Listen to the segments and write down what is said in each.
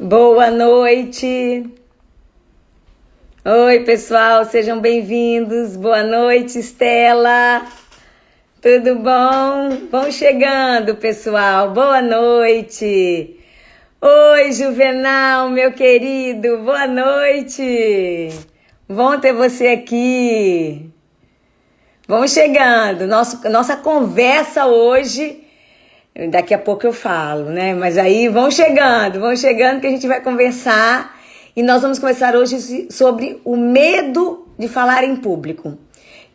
Boa noite. Oi, pessoal, sejam bem-vindos. Boa noite, Estela. Tudo bom? Vão chegando, pessoal. Boa noite. Oi, Juvenal, meu querido. Boa noite. Bom ter você aqui. Vão chegando. Nossa conversa hoje. Daqui a pouco eu falo, né? Mas aí vão chegando que a gente vai conversar. E nós vamos conversar hoje sobre o medo de falar em público,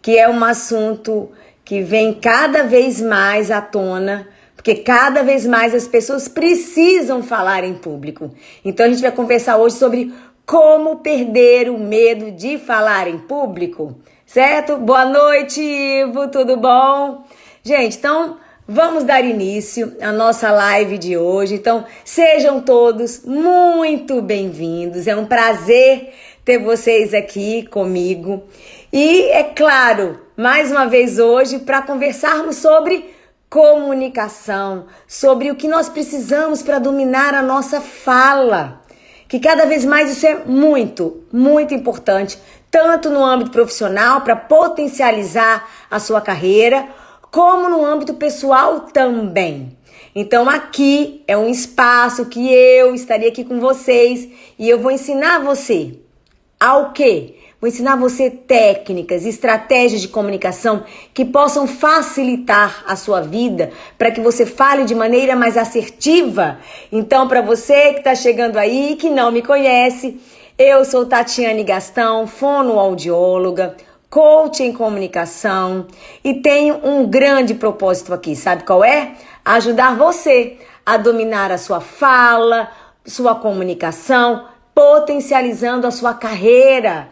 que é um assunto que vem cada vez mais à tona, porque cada vez mais as pessoas precisam falar em público. Então a gente vai conversar hoje sobre como perder o medo de falar em público, certo? Boa noite, Ivo, tudo bom? Gente, então vamos dar início à nossa live de hoje. Então, sejam todos muito bem-vindos. É um prazer ter vocês aqui comigo. E, é claro, mais uma vez hoje, para conversarmos sobre comunicação, sobre o que nós precisamos para dominar a nossa fala. Que cada vez mais isso é muito, muito importante, tanto no âmbito profissional, para potencializar a sua carreira, como no âmbito pessoal também. Então aqui é um espaço que eu estaria aqui com vocês e eu vou ensinar você ao quê? Vou ensinar você técnicas, estratégias de comunicação que possam facilitar a sua vida para que você fale de maneira mais assertiva. Então, para você que está chegando aí, que não me conhece, eu sou Tatiane Gastão, fonoaudióloga, coach em comunicação e tenho um grande propósito aqui, sabe qual é? Ajudar você a dominar a sua fala, sua comunicação, potencializando a sua carreira.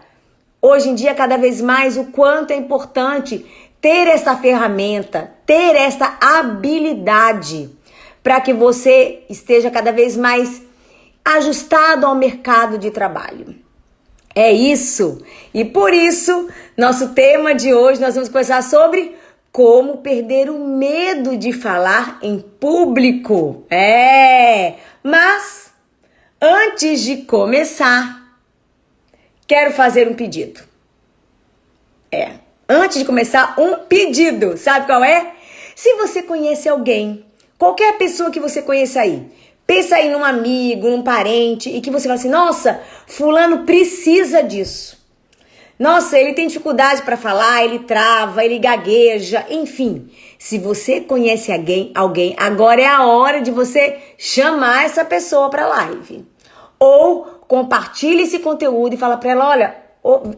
Hoje em dia, cada vez mais, o quanto é importante ter essa ferramenta, ter essa habilidade para que você esteja cada vez mais ajustado ao mercado de trabalho. É isso. E por isso, nosso tema de hoje, nós vamos conversar sobre como perder o medo de falar em público. Mas antes de começar, quero fazer um pedido. Antes de começar, um pedido. Sabe qual é? Se você conhece alguém, qualquer pessoa que você conheça aí, pensa aí num amigo, num parente, e que você fala assim, nossa, fulano precisa disso. Nossa, ele tem dificuldade para falar, ele trava, ele gagueja, enfim. Se você conhece alguém, agora é a hora de você chamar essa pessoa para a live. Ou compartilhe esse conteúdo e fala para ela, olha,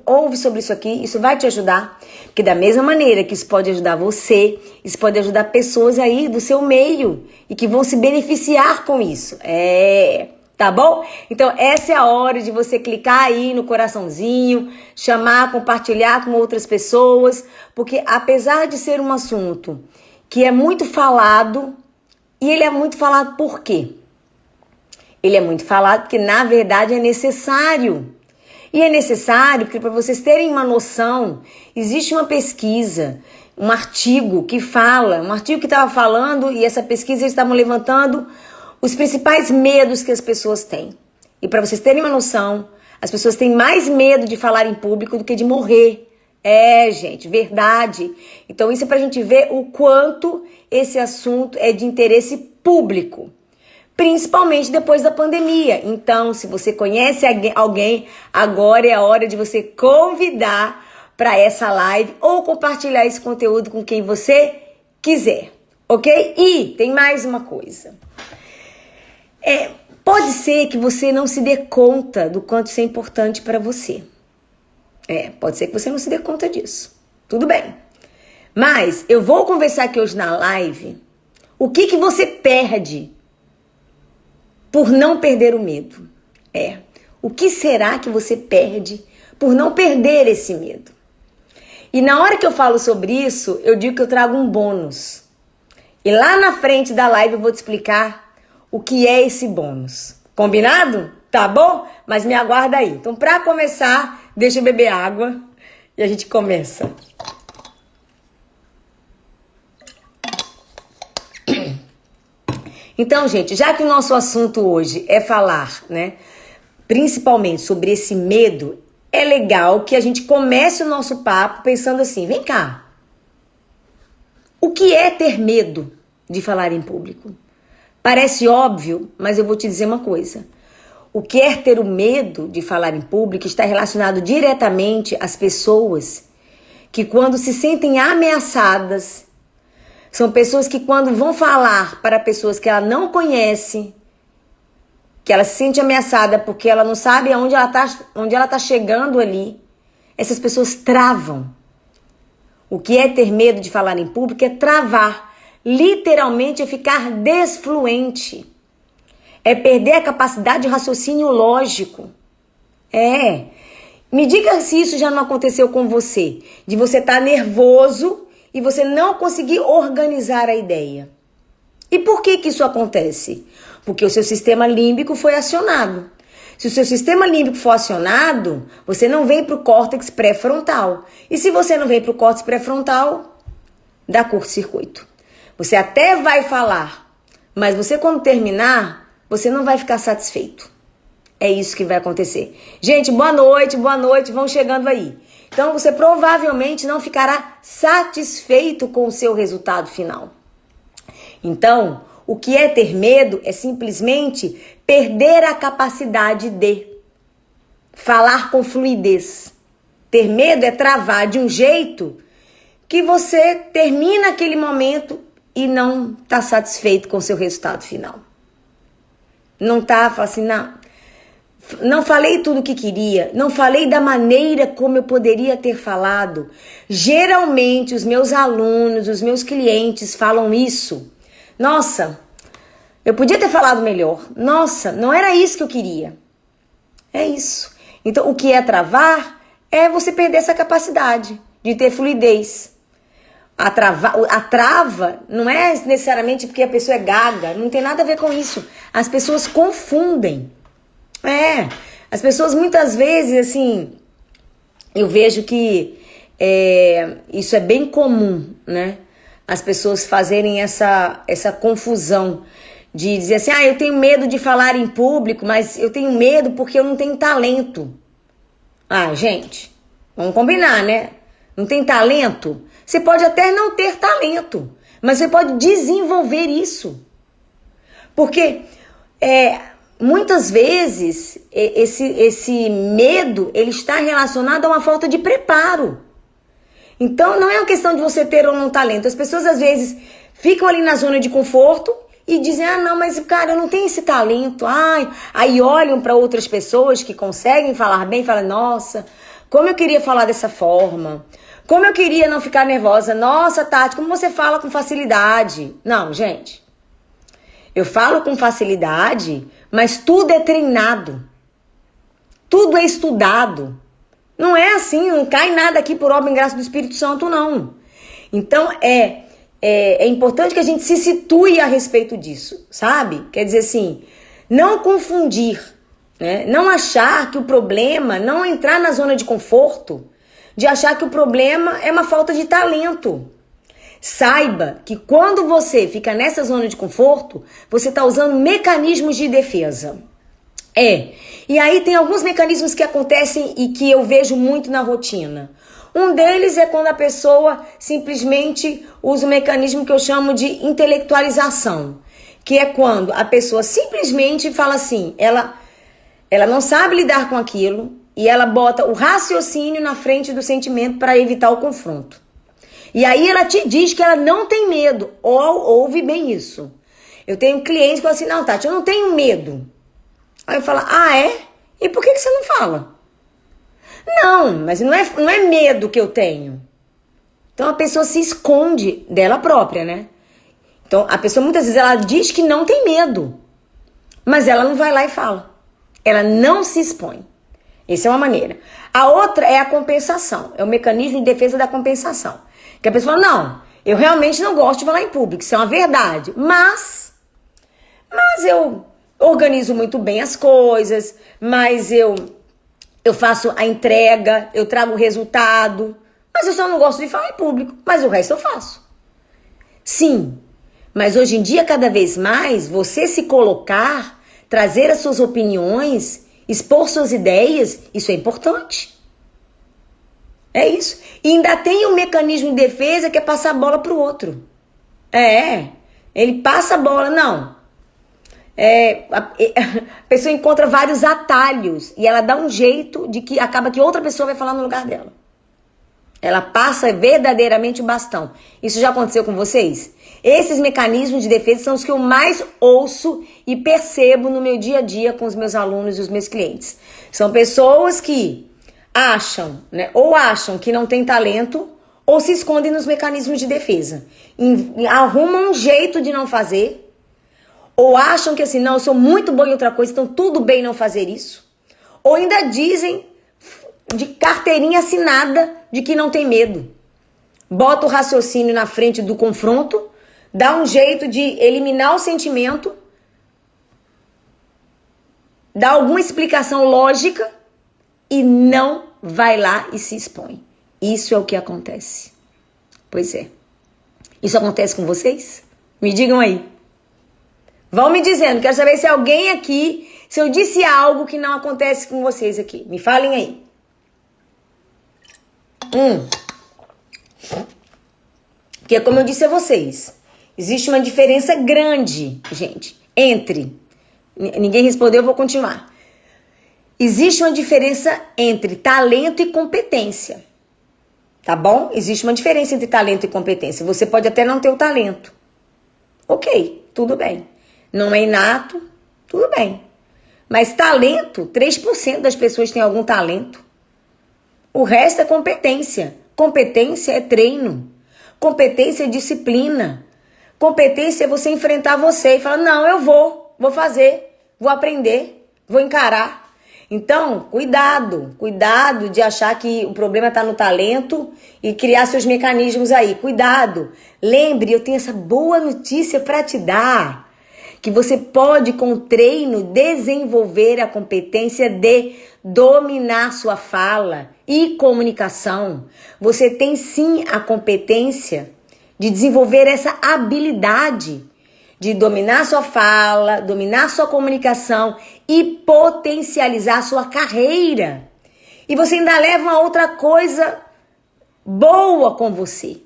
ouve sobre isso aqui, isso vai te ajudar. Porque da mesma maneira que isso pode ajudar você, isso pode ajudar pessoas aí do seu meio e que vão se beneficiar com isso. Tá bom? Então essa é a hora de você clicar aí no coraçãozinho, chamar, compartilhar com outras pessoas, porque apesar de ser um assunto que é muito falado, e ele é muito falado por quê? Ele é muito falado porque na verdade é necessário. E é necessário porque, para vocês terem uma noção, existe uma pesquisa, um artigo que estava falando, e essa pesquisa eles estavam levantando os principais medos que as pessoas têm. E para vocês terem uma noção, as pessoas têm mais medo de falar em público do que de morrer. Gente, verdade. Então isso é pra gente ver o quanto esse assunto é de interesse público. Principalmente depois da pandemia. Então, se você conhece alguém, agora é a hora de você convidar para essa live ou compartilhar esse conteúdo com quem você quiser, ok? E tem mais uma coisa. Pode ser que você não se dê conta do quanto isso é importante para você. Pode ser que você não se dê conta disso. Tudo bem. Mas eu vou conversar aqui hoje na live o que você perde por não perder o medo. O que será que você perde por não perder esse medo? E na hora que eu falo sobre isso, eu digo que eu trago um bônus. E lá na frente da live eu vou te explicar o que é esse bônus. Combinado? Tá bom? Mas me aguarda aí. Então, para começar, deixa eu beber água e a gente começa. Então, gente, já que o nosso assunto hoje é falar, né, principalmente sobre esse medo, é legal que a gente comece o nosso papo pensando assim, vem cá, o que é ter medo de falar em público? Parece óbvio, mas eu vou te dizer uma coisa. O que é ter o medo de falar em público está relacionado diretamente às pessoas que quando se sentem ameaçadas, são pessoas que quando vão falar para pessoas que ela não conhece, que ela se sente ameaçada porque ela não sabe onde ela tá chegando ali, essas pessoas travam. O que é ter medo de falar em público é travar. Literalmente é ficar desfluente. É perder a capacidade de raciocínio lógico. Me diga se isso já não aconteceu com você. De você estar nervoso e você não conseguir organizar a ideia. E por que isso acontece? Porque o seu sistema límbico foi acionado. Se o seu sistema límbico for acionado, você não vem para o córtex pré-frontal. E se você não vem para o córtex pré-frontal, dá curto-circuito. Você até vai falar, mas você quando terminar, você não vai ficar satisfeito. É isso que vai acontecer. Gente, boa noite, vão chegando aí. Então você provavelmente não ficará satisfeito com o seu resultado final. Então, o que é ter medo é simplesmente perder a capacidade de falar com fluidez. Ter medo é travar de um jeito que você termina aquele momento e não está satisfeito com o seu resultado final. Não está, fala assim, não falei tudo o que queria, não falei da maneira como eu poderia ter falado. Geralmente os meus alunos, os meus clientes falam isso. Nossa, eu podia ter falado melhor. Nossa, não era isso que eu queria. É isso. Então, o que é travar é você perder essa capacidade de ter fluidez. A trava não é necessariamente porque a pessoa é gaga, não tem nada a ver com isso. As pessoas confundem. As pessoas muitas vezes, assim, eu vejo que isso é bem comum, né? As pessoas fazerem essa confusão de dizer assim, eu tenho medo de falar em público, mas eu tenho medo porque eu não tenho talento. Gente, vamos combinar, né? Não tem talento? Você pode até não ter talento, mas você pode desenvolver isso. Porque muitas vezes esse medo ele está relacionado a uma falta de preparo. Então não é uma questão de você ter ou não talento. As pessoas às vezes ficam ali na zona de conforto e dizem, não, mas cara, eu não tenho esse talento. Aí olham para outras pessoas que conseguem falar bem e falam, nossa, como eu queria falar dessa forma. Como eu queria não ficar nervosa. Nossa, Tati, como você fala com facilidade. Não, gente. Eu falo com facilidade, mas tudo é treinado. Tudo é estudado. Não é assim, não cai nada aqui por obra e graça do Espírito Santo, não. Então, é importante que a gente se situe a respeito disso, sabe? Quer dizer assim, não confundir, né? Não achar que o problema, não entrar na zona de conforto, de achar que o problema é uma falta de talento. Saiba que quando você fica nessa zona de conforto, você está usando mecanismos de defesa. E aí tem alguns mecanismos que acontecem e que eu vejo muito na rotina. Um deles é quando a pessoa simplesmente usa um mecanismo que eu chamo de intelectualização, que é quando a pessoa simplesmente fala assim, ela não sabe lidar com aquilo e ela bota o raciocínio na frente do sentimento para evitar o confronto. E aí ela te diz que ela não tem medo, ouve bem isso. Eu tenho clientes que falam assim, não, Tati, eu não tenho medo. Aí eu falo, E por que você não fala? Não, mas não é medo que eu tenho. Então a pessoa se esconde dela própria, né? Então a pessoa muitas vezes ela diz que não tem medo, mas ela não vai lá e fala. Ela não se expõe. Essa é uma maneira. A outra é a compensação. É o mecanismo de defesa da compensação. Que a pessoa fala, não, eu realmente não gosto de falar em público, isso é uma verdade. Mas eu organizo muito bem as coisas, mas eu faço a entrega, eu trago o resultado. Mas eu só não gosto de falar em público, mas o resto eu faço. Sim, Mas hoje em dia, cada vez mais, você se colocar, trazer as suas opiniões, expor suas ideias, isso é importante. É isso. E ainda tem um mecanismo de defesa que é passar a bola pro outro. Ele passa a bola, não. A pessoa encontra vários atalhos e ela dá um jeito de que acaba que outra pessoa vai falar no lugar dela. Ela passa verdadeiramente o bastão. Isso já aconteceu com vocês? Esses mecanismos de defesa são os que eu mais ouço e percebo no meu dia a dia com os meus alunos e os meus clientes. São pessoas que acham, né, ou acham que não tem talento, ou se escondem nos mecanismos de defesa. Arrumam um jeito de não fazer, ou acham que assim, não, eu sou muito bom em outra coisa, então tudo bem não fazer isso. Ou ainda dizem de carteirinha assinada de que não tem medo. Bota o raciocínio na frente do confronto, dá um jeito de eliminar o sentimento, dá alguma explicação lógica e não vai lá e se expõe. Isso é o que acontece. Pois é. Isso acontece com vocês? Me digam aí. Vão me dizendo, quero saber se alguém aqui, se eu disse algo que não acontece com vocês aqui. Me falem aí. Porque como eu disse a vocês, existe uma diferença grande, gente, entre... Ninguém respondeu, eu vou continuar. Existe uma diferença entre talento e competência. Tá bom? Existe uma diferença entre talento e competência. Você pode até não ter o talento. Ok, tudo bem. Não é inato, tudo bem. Mas talento, 3% das pessoas têm algum talento. O resto é competência. Competência é treino. Competência é disciplina. Competência é você enfrentar você e falar, não, eu vou fazer, vou aprender, vou encarar. Então, cuidado de achar que o problema está no talento e criar seus mecanismos aí. Cuidado. Lembre, eu tenho essa boa notícia para te dar, que você pode, com treino, desenvolver a competência de dominar sua fala e comunicação. Você tem sim a competência de desenvolver essa habilidade de dominar sua fala, dominar sua comunicação e potencializar sua carreira. E você ainda leva uma outra coisa boa com você,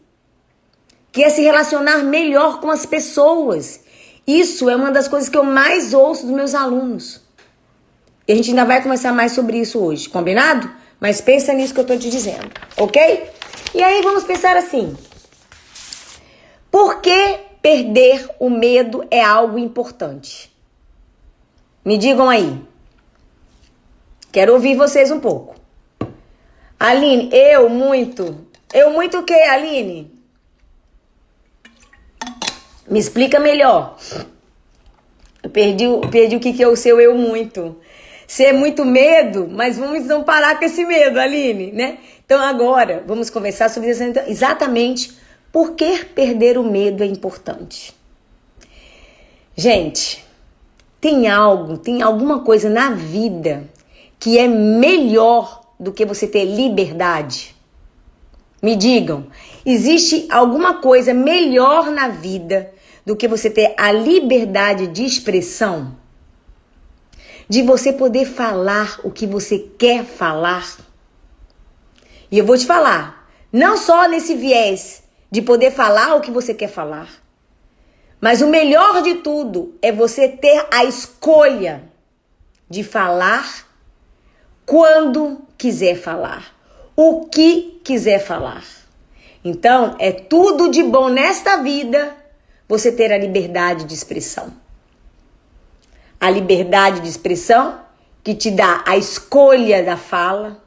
que é se relacionar melhor com as pessoas. Isso é uma das coisas que eu mais ouço dos meus alunos. E a gente ainda vai conversar mais sobre isso hoje, combinado? Mas pensa nisso que eu tô te dizendo, ok? E aí vamos pensar assim. Por que perder o medo é algo importante? Me digam aí. Quero ouvir vocês um pouco. Aline, eu muito o quê, Aline? Me explica melhor. Eu perdi o que é o seu eu muito. Ser muito medo, mas vamos não parar com esse medo, Aline, né? Então agora, vamos conversar sobre isso, exatamente por que perder o medo é importante. Gente, tem alguma coisa na vida que é melhor do que você ter liberdade? Me digam, existe alguma coisa melhor na vida do que você ter a liberdade de expressão? De você poder falar o que você quer falar? E eu vou te falar, não só nesse viés de poder falar o que você quer falar, mas o melhor de tudo é você ter a escolha de falar quando quiser falar, o que quiser falar. Então, é tudo de bom nesta vida você ter a liberdade de expressão. A liberdade de expressão que te dá a escolha da fala,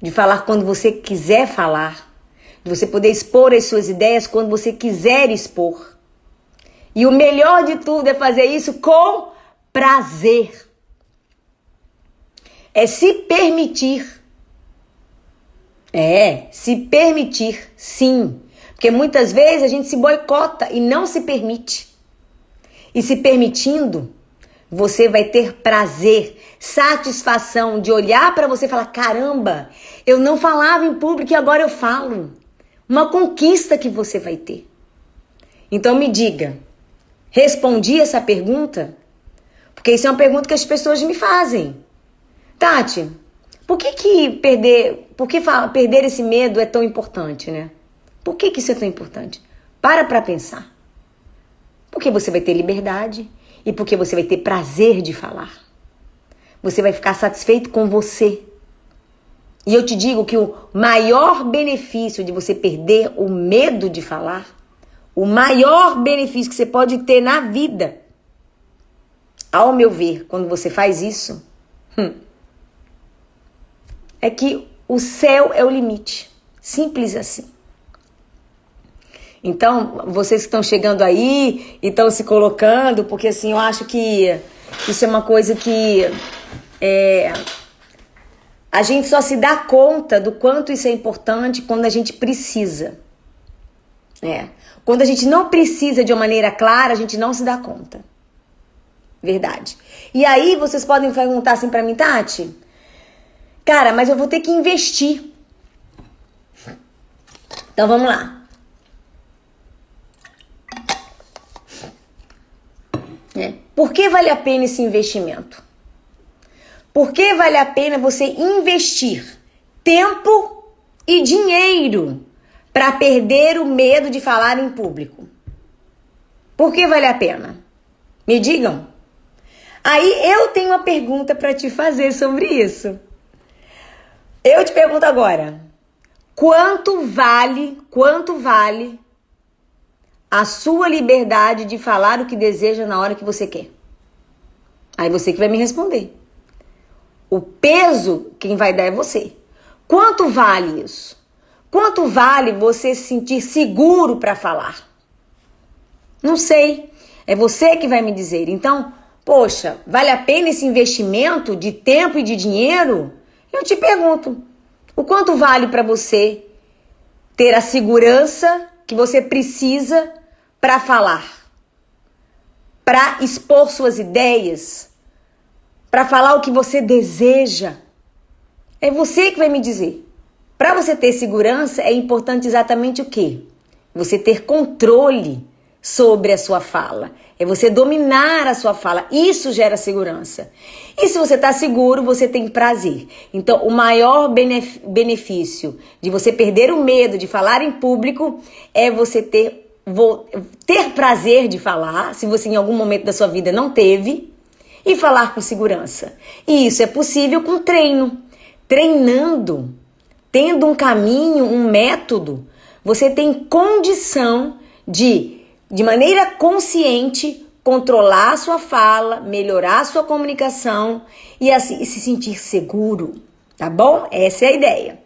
de falar quando você quiser falar, de você poder expor as suas ideias quando você quiser expor. E o melhor de tudo é fazer isso com prazer. É se permitir. Se permitir, sim. Porque muitas vezes a gente se boicota e não se permite. E se permitindo, você vai ter prazer, satisfação de olhar para você e falar, caramba, eu não falava em público e agora eu falo. Uma conquista que você vai ter. Então me diga, respondi essa pergunta? Porque isso é uma pergunta que as pessoas me fazem. Tati, por que perder esse medo é tão importante, né? Por que isso é tão importante? Para pensar. Porque você vai ter liberdade e porque você vai ter prazer de falar. Você vai ficar satisfeito com você. E eu te digo que o maior benefício de você perder o medo de falar, o maior benefício que você pode ter na vida, ao meu ver, quando você faz isso, é que o céu é o limite. Simples assim. Então, vocês que estão chegando aí e estão se colocando, porque assim, eu acho que isso é uma coisa que a gente só se dá conta do quanto isso é importante quando a gente precisa. Quando a gente não precisa de uma maneira clara, a gente não se dá conta. Verdade. E aí vocês podem perguntar assim pra mim, Tati, cara, mas eu vou ter que investir. Então vamos lá. Por que vale a pena esse investimento? Por que vale a pena você investir tempo e dinheiro para perder o medo de falar em público? Por que vale a pena? Me digam. Aí eu tenho uma pergunta para te fazer sobre isso. Eu te pergunto agora, quanto vale a sua liberdade de falar o que deseja na hora que você quer? Aí você que vai me responder. O peso, quem vai dar é você. Quanto vale isso? Quanto vale você se sentir seguro para falar? Não sei. É você que vai me dizer. Então, poxa, vale a pena esse investimento de tempo e de dinheiro? Eu te pergunto, o quanto vale para você ter a segurança que você precisa para falar, para expor suas ideias, para falar o que você deseja? É você que vai me dizer. Para você ter segurança, é importante exatamente o quê? Você ter controle sobre a sua fala. É você dominar a sua fala. Isso gera segurança. E se você está seguro, você tem prazer. Então, o maior benefício de você perder o medo de falar em público é você ter prazer de falar, se você em algum momento da sua vida não teve, e falar com segurança. E isso é possível com treino. Treinando, tendo um caminho, um método, você tem condição de maneira consciente, controlar a sua fala, melhorar a sua comunicação e assim se sentir seguro, tá bom? Essa é a ideia.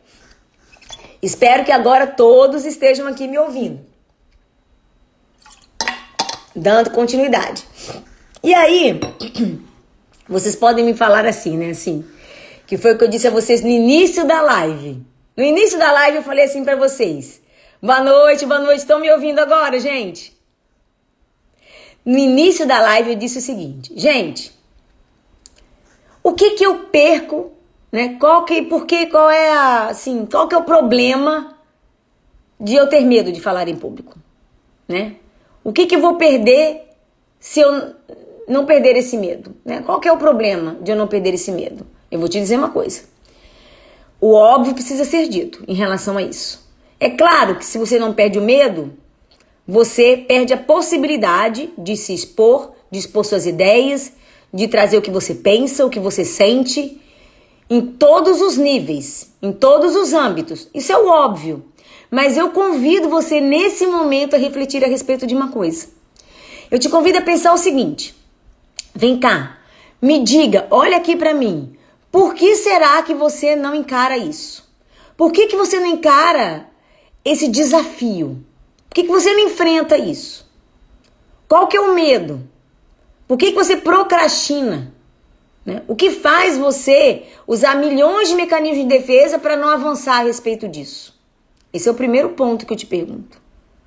Espero que agora todos estejam aqui me ouvindo. Dando continuidade. E aí, vocês podem me falar assim, né? Assim, que foi o que eu disse a vocês no início da live. No início da live eu falei assim pra vocês. Boa noite, estão me ouvindo agora, gente? No início da live eu disse o seguinte, gente, o que eu perco, né? Qual que é o problema de eu ter medo de falar em público, né? O que eu vou perder se eu não perder esse medo, né? Qual que é o problema de eu não perder esse medo? Eu vou te dizer uma coisa. O óbvio precisa ser dito em relação a isso. É claro que se você não perde o medo, você perde a possibilidade de se expor, de expor suas ideias, de trazer o que você pensa, o que você sente, em todos os níveis, em todos os âmbitos. Isso é o óbvio. Mas eu convido você nesse momento a refletir a respeito de uma coisa. Eu te convido a pensar o seguinte. Vem cá, me diga, olha aqui pra mim. Por que será que você não encara isso? Por que você não encara esse desafio? Por que você não enfrenta isso? Qual que é o medo? Por que você procrastina? Né? O que faz você usar milhões de mecanismos de defesa para não avançar a respeito disso? Esse é o primeiro ponto que eu te pergunto,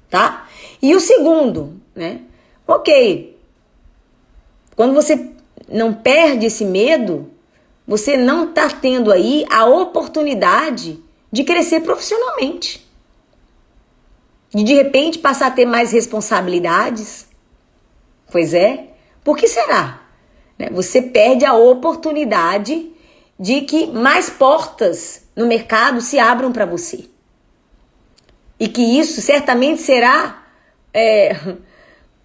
tá? E o segundo, né? Ok, quando você não perde esse medo, você não está tendo aí a oportunidade de crescer profissionalmente. de repente passar a ter mais responsabilidades? Pois é. Por que será? Você perde a oportunidade de que mais portas no mercado se abram para você. E que isso certamente será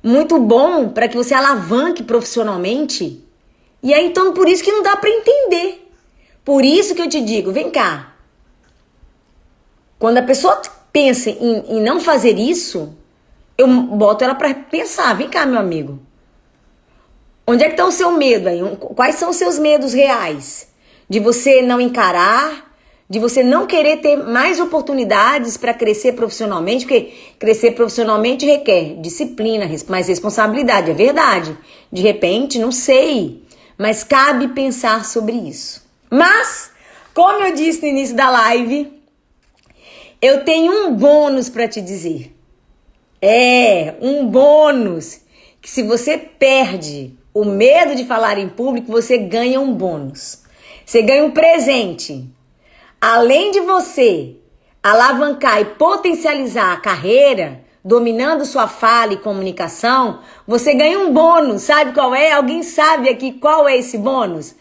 muito bom para que você alavanque profissionalmente. E aí, então, por isso que não dá para entender. Por isso que eu te digo, vem cá. Quando a pessoa pensa em não fazer isso, eu boto ela para pensar. Vem cá, meu amigo. Onde é que está o seu medo aí? Quais são os seus medos reais? De você não encarar, de você não querer ter mais oportunidades para crescer profissionalmente, porque crescer profissionalmente requer disciplina, mais responsabilidade, é verdade. De repente, não sei, mas cabe pensar sobre isso. Mas, como eu disse no início da live, eu tenho um bônus para te dizer. Um bônus, que se você perde o medo de falar em público, você ganha um bônus. Você ganha um presente. Além de você alavancar e potencializar a carreira, dominando sua fala e comunicação, você ganha um bônus. Sabe qual é? Alguém sabe aqui qual é esse bônus?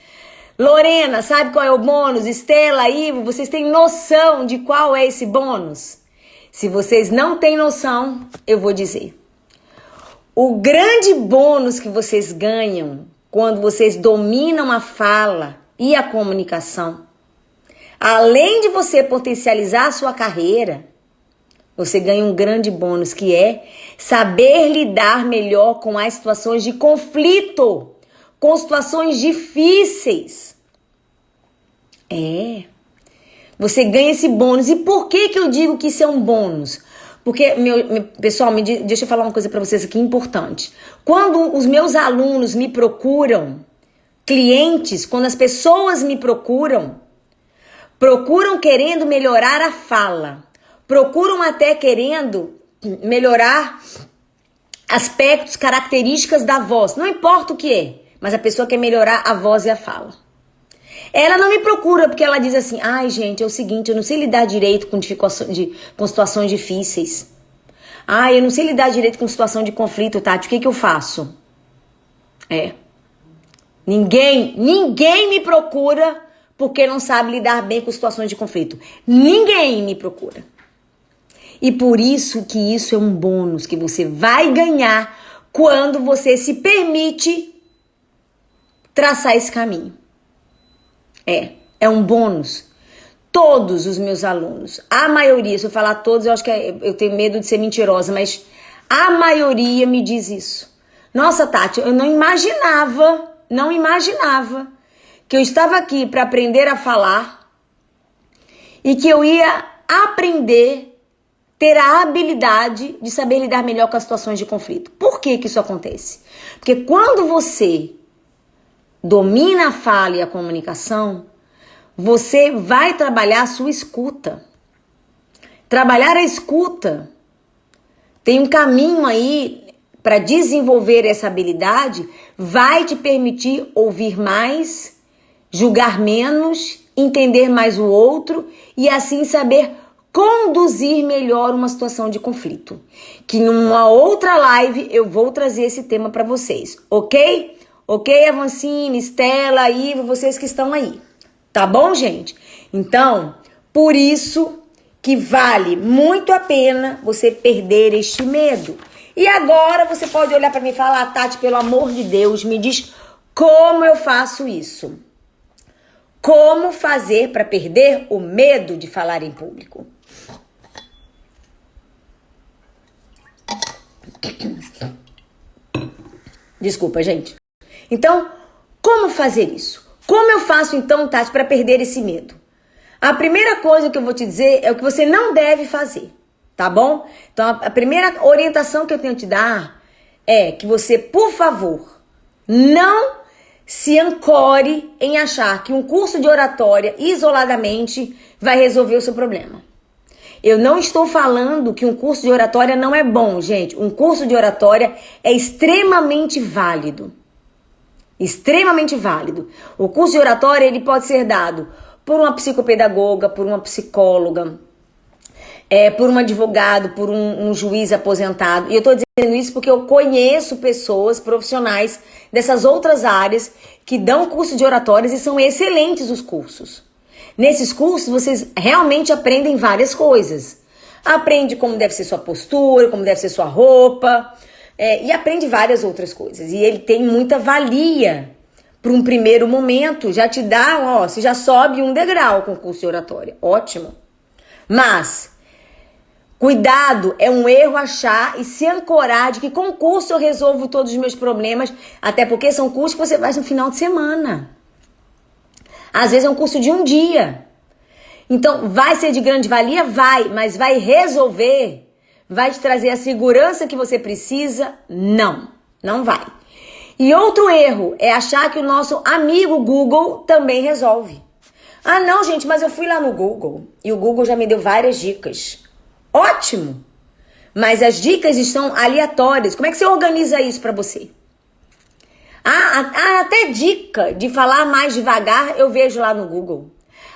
Lorena, sabe qual é o bônus? Estela, Ivo, vocês têm noção de qual é esse bônus? Se vocês não têm noção, eu vou dizer. O grande bônus que vocês ganham quando vocês dominam a fala e a comunicação, além de você potencializar a sua carreira, você ganha um grande bônus que é saber lidar melhor com as situações de conflito, com situações difíceis. Você ganha esse bônus. E por que eu digo que isso é um bônus? Porque, pessoal, deixa eu falar uma coisa para vocês aqui importante. Quando os meus alunos me procuram, clientes, quando as pessoas me procuram querendo melhorar a fala, procuram até querendo melhorar aspectos, características da voz, não importa o que é, mas a pessoa quer melhorar a voz e a fala. Ela não me procura porque ela diz assim, ai gente, é o seguinte, eu não sei lidar direito com situações difíceis. Eu não sei lidar direito com situação de conflito, Tati, o que eu faço? Ninguém me procura porque não sabe lidar bem com situações de conflito. Ninguém me procura. E por isso que isso é um bônus que você vai ganhar quando você se permite traçar esse caminho. É um bônus. Todos os meus alunos, a maioria, se eu falar todos, eu acho que eu tenho medo de ser mentirosa, mas a maioria me diz isso. Nossa, Tati, eu não imaginava que eu estava aqui para aprender a falar e que eu ia aprender, ter a habilidade de saber lidar melhor com as situações de conflito. Por que isso acontece? Porque quando você domina a fala e a comunicação, você vai trabalhar a sua escuta. Trabalhar a escuta tem um caminho aí para desenvolver essa habilidade, vai te permitir ouvir mais, julgar menos, entender mais o outro e assim saber conduzir melhor uma situação de conflito. Que numa outra live eu vou trazer esse tema para vocês, ok? Ok, Avancine, Estela, Ivo, vocês que estão aí. Tá bom, gente? Então, por isso que vale muito a pena você perder este medo. E agora você pode olhar para mim e falar, Tati, pelo amor de Deus, me diz como eu faço isso. Como fazer para perder o medo de falar em público? Desculpa, gente. Então, como fazer isso? Como eu faço então, Tati, para perder esse medo? A primeira coisa que eu vou te dizer é o que você não deve fazer, tá bom? Então, a primeira orientação que eu tenho que te dar é que você, por favor, não se ancore em achar que um curso de oratória isoladamente vai resolver o seu problema. Eu não estou falando que um curso de oratória não é bom, gente. Um curso de oratória é extremamente válido. Extremamente válido. O curso de oratória ele pode ser dado por uma psicopedagoga, por uma psicóloga, por um advogado, por um juiz aposentado. E eu tô dizendo isso porque eu conheço pessoas profissionais dessas outras áreas que dão curso de oratórias e são excelentes os cursos. Nesses cursos, vocês realmente aprendem várias coisas. Aprende como deve ser sua postura, como deve ser sua roupa, e aprende várias outras coisas. E ele tem muita valia para um primeiro momento, já te dá, você já sobe um degrau com o curso de oratória. Ótimo. Mas, cuidado, é um erro achar e se ancorar de que com o curso eu resolvo todos os meus problemas, até porque são cursos que você faz no final de semana. Às vezes é um curso de um dia. Então, vai ser de grande valia? Vai, mas vai resolver? Vai te trazer a segurança que você precisa? Não, não vai. E outro erro é achar que o nosso amigo Google também resolve. Ah, não, gente, mas eu fui lá no Google e o Google já me deu várias dicas. Ótimo! Mas as dicas estão aleatórias. Como é que você organiza isso para você? Até dica de falar mais devagar eu vejo lá no Google.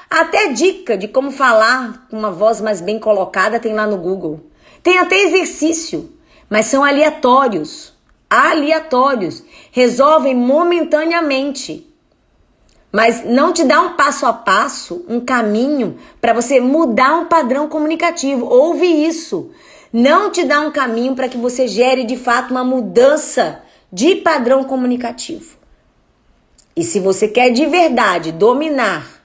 Até dica de como falar com uma voz mais bem colocada tem lá no Google. Tem até exercício, mas são aleatórios. Aleatórios. Resolvem momentaneamente. Mas não te dá um passo a passo, um caminho para você mudar um padrão comunicativo. Ouve isso. Não te dá um caminho para que você gere de fato uma mudança de padrão comunicativo. E se você quer de verdade dominar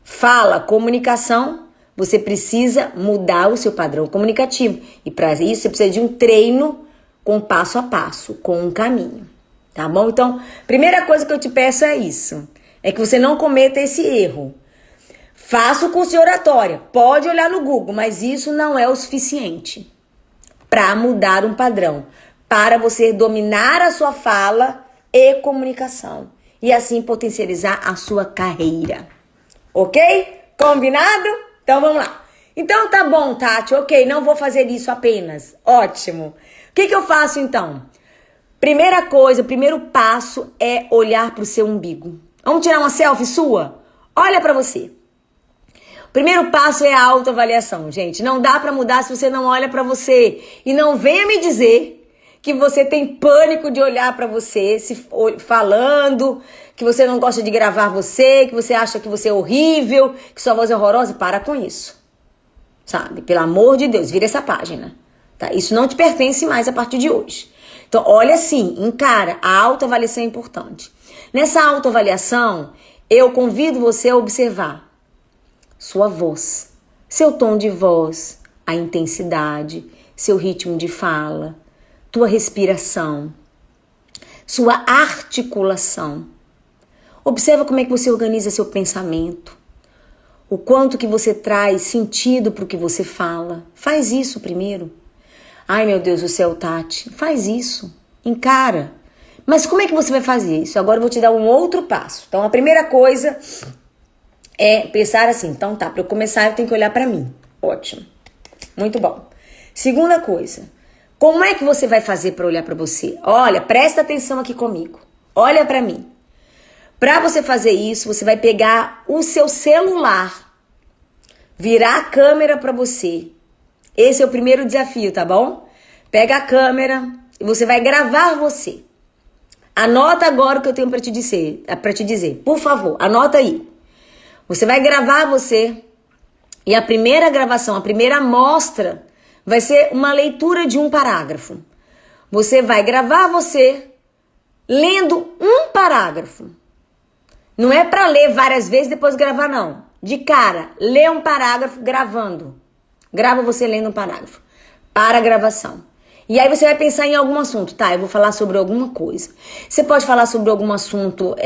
fala, comunicação, você precisa mudar o seu padrão comunicativo. E para isso você precisa de um treino com passo a passo, com um caminho. Tá bom? Então, primeira coisa que eu te peço é isso. É que você não cometa esse erro. Faça o curso de oratória. Pode olhar no Google, mas isso não é o suficiente para mudar um padrão. Para você dominar a sua fala e comunicação. E assim potencializar a sua carreira. Ok? Combinado? Então vamos lá. Então tá bom, Tati. Ok, não vou fazer isso apenas. Ótimo. O que eu faço então? Primeira coisa, o primeiro passo é olhar para o seu umbigo. Vamos tirar uma selfie sua? Olha para você. O primeiro passo é a autoavaliação, gente. Não dá para mudar se você não olha para você. E não venha me dizer que você tem pânico de olhar para você, falando que você não gosta de gravar você, que você acha que você é horrível, que sua voz é horrorosa. Para com isso, sabe? Pelo amor de Deus, vira essa página, tá? Isso não te pertence mais a partir de hoje. Então, olha assim, encara, a autoavaliação é importante. Nessa autoavaliação, eu convido você a observar sua voz, seu tom de voz, a intensidade, seu ritmo de fala, tua respiração, sua articulação. Observa como é que você organiza seu pensamento, o quanto que você traz sentido para o que você fala. Faz isso primeiro. Ai, meu Deus do céu, Tati, faz isso, encara. Mas como é que você vai fazer isso? Agora eu vou te dar um outro passo. Então, a primeira coisa é pensar assim, então tá, para eu começar eu tenho que olhar para mim. Ótimo, muito bom. Segunda coisa, como é que você vai fazer para olhar para você? Olha, presta atenção aqui comigo. Olha para mim. Para você fazer isso, você vai pegar o seu celular, virar a câmera para você. Esse é o primeiro desafio, tá bom? Pega a câmera e você vai gravar você. Anota agora o que eu tenho para te dizer. Por favor, anota aí. Você vai gravar você e a primeira gravação, a primeira amostra vai ser uma leitura de um parágrafo. Você vai gravar você lendo um parágrafo. Não é para ler várias vezes e depois gravar, não. De cara, lê um parágrafo gravando. Grava você lendo um parágrafo. Para a gravação. E aí você vai pensar em algum assunto. Tá, eu vou falar sobre alguma coisa. Você pode falar sobre algum assunto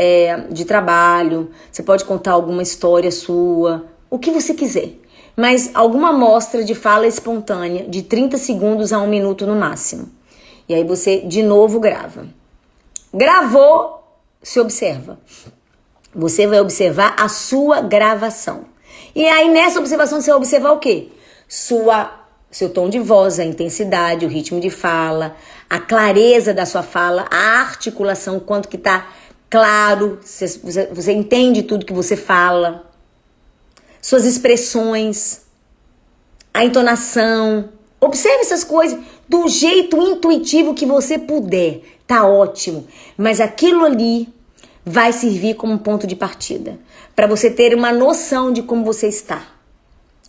de trabalho. Você pode contar alguma história sua. O que você quiser. Mas alguma amostra de fala espontânea de 30 segundos a 1 minuto no máximo. E aí você de novo grava. Gravou, se observa. Você vai observar a sua gravação. E aí nessa observação você vai observar o quê? Seu tom de voz, a intensidade, o ritmo de fala, a clareza da sua fala, a articulação, quanto que tá claro, você entende tudo que você fala, suas expressões, a entonação. Observe essas coisas do jeito intuitivo que você puder. Tá ótimo. Mas aquilo ali vai servir como ponto de partida. Para você ter uma noção de como você está.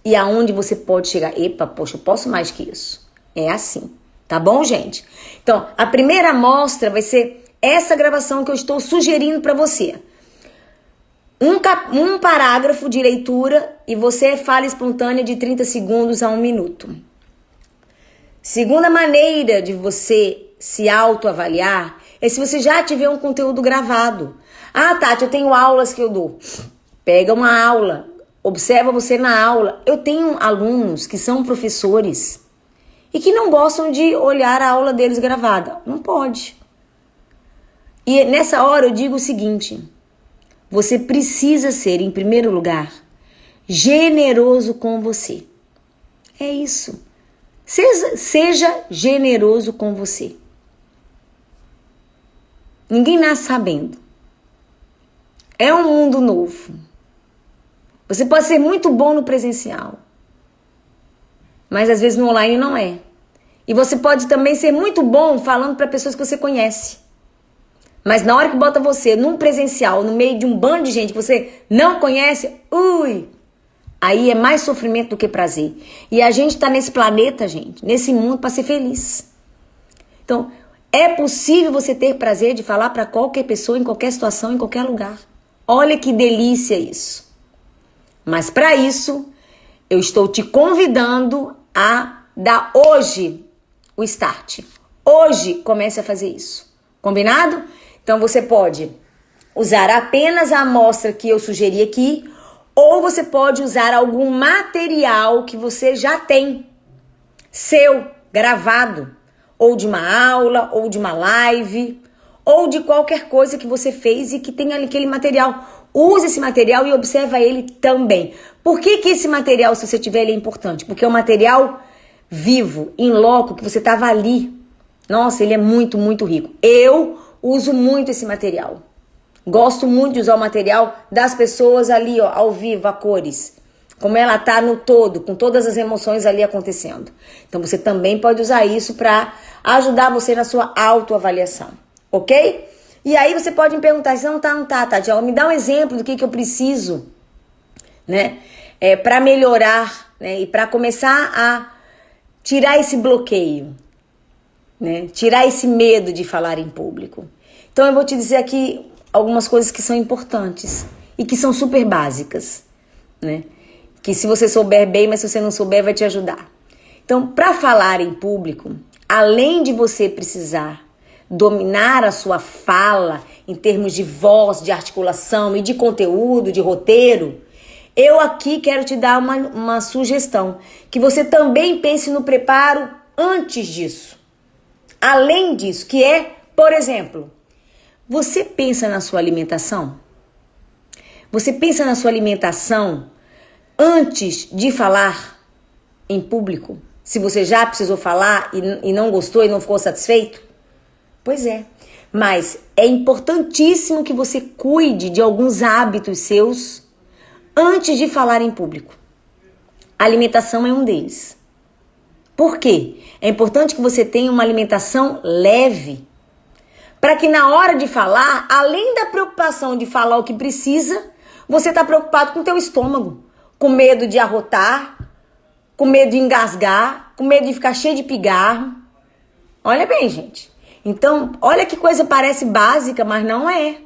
E aonde você pode chegar. Epa, poxa, eu posso mais que isso. É assim. Tá bom, gente? Então, a primeira amostra vai ser essa gravação que eu estou sugerindo para você. Um parágrafo de leitura e você fala espontânea de 30 segundos a 1 minuto. Segunda maneira de você se autoavaliar é se você já tiver um conteúdo gravado. Ah, Tati, eu tenho aulas que eu dou. Pega uma aula, observa você na aula. Eu tenho alunos que são professores e que não gostam de olhar a aula deles gravada. Não pode. E nessa hora eu digo o seguinte: você precisa ser, em primeiro lugar, generoso com você. É isso. Seja generoso com você. Ninguém nasce sabendo. É um mundo novo. Você pode ser muito bom no presencial, mas às vezes no online não é. E você pode também ser muito bom falando para pessoas que você conhece. Mas na hora que bota você num presencial, no meio de um bando de gente que você não conhece, aí é mais sofrimento do que prazer. E a gente tá nesse planeta, gente, nesse mundo para ser feliz. Então, é possível você ter prazer de falar para qualquer pessoa, em qualquer situação, em qualquer lugar. Olha que delícia isso. Mas para isso, eu estou te convidando a dar hoje o start. Hoje comece a fazer isso. Combinado? Então você pode usar apenas a amostra que eu sugeri aqui, ou você pode usar algum material que você já tem, seu, gravado, ou de uma aula, ou de uma live, ou de qualquer coisa que você fez e que tem aquele material. Use esse material e observa ele também. Por que esse material, se você tiver, ele é importante? Porque é um material vivo, in loco, que você estava ali. Nossa, ele é muito, muito rico. Eu uso muito esse material. Gosto muito de usar o material das pessoas ali, ó, ao vivo, a cores. Como ela tá no todo, com todas as emoções ali acontecendo. Então você também pode usar isso para ajudar você na sua autoavaliação, ok? E aí você pode me perguntar, se não tá, Tati, me dá um exemplo do que eu preciso, né? Para melhorar, né? E para começar a tirar esse bloqueio, né? Tirar esse medo de falar em público. Então eu vou te dizer aqui algumas coisas que são importantes e que são super básicas, né? Que se você souber bem, mas se você não souber, vai te ajudar. Então, para falar em público, além de você precisar dominar a sua fala em termos de voz, de articulação e de conteúdo, de roteiro, eu aqui quero te dar uma sugestão, que você também pense no preparo antes disso. Além disso, que é, por exemplo, você pensa na sua alimentação? Você pensa na sua alimentação antes de falar em público? Se você já precisou falar e não gostou e não ficou satisfeito? Pois é. Mas é importantíssimo que você cuide de alguns hábitos seus antes de falar em público. A alimentação é um deles. Por quê? É importante que você tenha uma alimentação leve, para que na hora de falar, além da preocupação de falar o que precisa, você está preocupado com o teu estômago, com medo de arrotar, com medo de engasgar, com medo de ficar cheio de pigarro. Olha bem, gente. Então, olha que coisa parece básica, mas não é.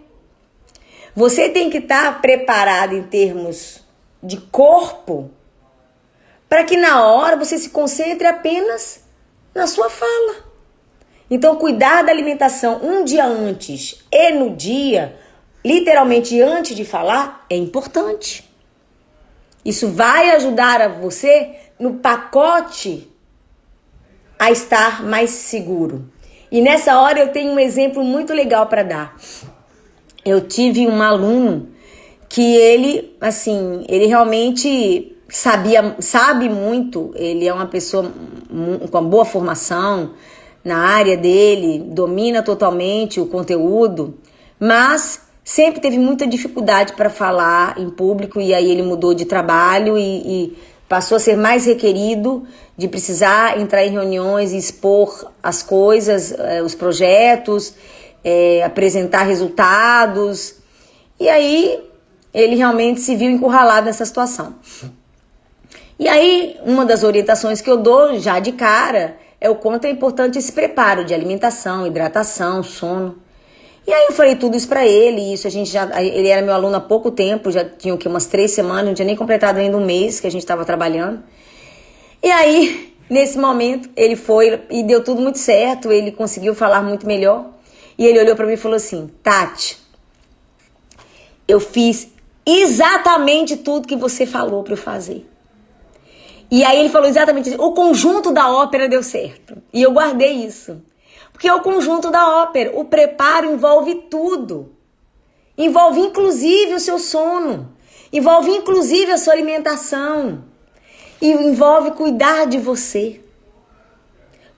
Você tem que estar preparado em termos de corpo, para que na hora você se concentre apenas na sua fala. Então, cuidar da alimentação um dia antes e no dia, literalmente antes de falar, é importante. Isso vai ajudar a você no pacote a estar mais seguro. E nessa hora eu tenho um exemplo muito legal para dar. Eu tive um aluno que ele realmente sabe muito, ele é uma pessoa com uma boa formação na área dele, domina totalmente o conteúdo, mas sempre teve muita dificuldade para falar em público, e aí ele mudou de trabalho e passou a ser mais requerido de precisar entrar em reuniões e expor as coisas, os projetos, apresentar resultados. E aí ele realmente se viu encurralado nessa situação. E aí uma das orientações que eu dou já de cara é o quanto é importante esse preparo de alimentação, hidratação, sono. E aí eu falei tudo isso pra ele, ele era meu aluno há pouco tempo, já tinha umas 3 semanas, não tinha nem completado ainda um mês que a gente estava trabalhando. E aí, nesse momento, ele foi e deu tudo muito certo, ele conseguiu falar muito melhor. E ele olhou pra mim e falou assim: Tati, eu fiz exatamente tudo que você falou pra eu fazer. E aí ele falou exatamente isso, o conjunto da ópera deu certo. E eu guardei isso. Porque é o conjunto da ópera. O preparo envolve tudo. Envolve inclusive o seu sono. Envolve inclusive a sua alimentação. E envolve cuidar de você.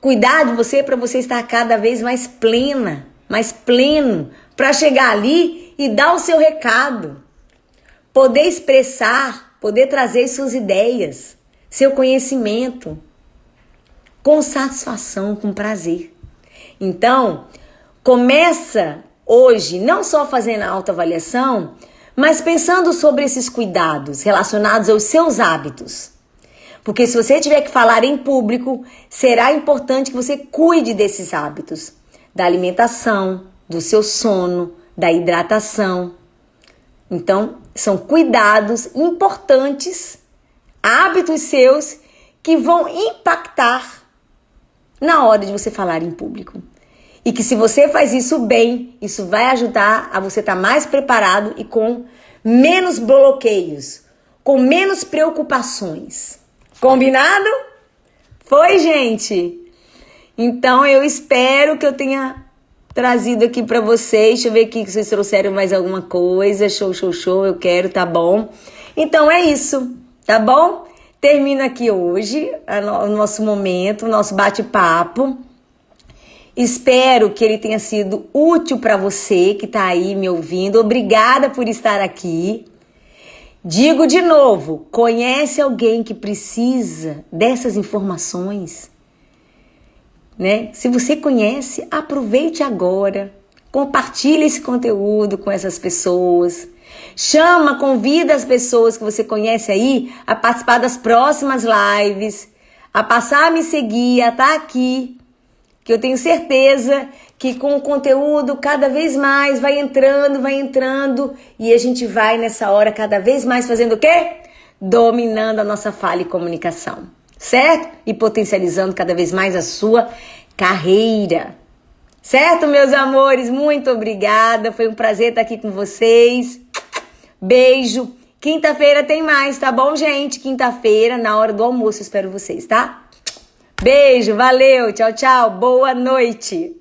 Cuidar de você para você estar cada vez mais plena, mais pleno, para chegar ali e dar o seu recado. Poder expressar, poder trazer suas ideias, seu conhecimento, com satisfação, com prazer. Então, começa hoje não só fazendo a autoavaliação, mas pensando sobre esses cuidados relacionados aos seus hábitos. Porque se você tiver que falar em público, será importante que você cuide desses hábitos. Da alimentação, do seu sono, da hidratação. Então, são cuidados importantes, hábitos seus que vão impactar na hora de você falar em público. E que se você faz isso bem, isso vai ajudar a você estar mais preparado e com menos bloqueios, com menos preocupações. Combinado? Foi, gente? Então eu espero que eu tenha trazido aqui pra vocês. Deixa eu ver aqui se vocês trouxeram mais alguma coisa. Show, show, show. Eu quero, tá bom? Então é isso, tá bom? Termina aqui hoje o nosso momento, o nosso bate-papo. Espero que ele tenha sido útil para você que está aí me ouvindo. Obrigada por estar aqui. Digo de novo, conhece alguém que precisa dessas informações? Né? Se você conhece, aproveite agora. Compartilhe esse conteúdo com essas pessoas. Convida as pessoas que você conhece aí a participar das próximas lives, a passar a me seguir, a estar aqui, que eu tenho certeza que com o conteúdo cada vez mais vai entrando e a gente vai nessa hora cada vez mais fazendo o quê? Dominando a nossa fala e comunicação, certo? E potencializando cada vez mais a sua carreira. Certo, meus amores? Muito obrigada, foi um prazer estar aqui com vocês. Beijo. Quinta-feira tem mais, tá bom, gente? Quinta-feira, na hora do almoço, eu espero vocês, tá? Beijo, valeu, tchau, tchau, boa noite.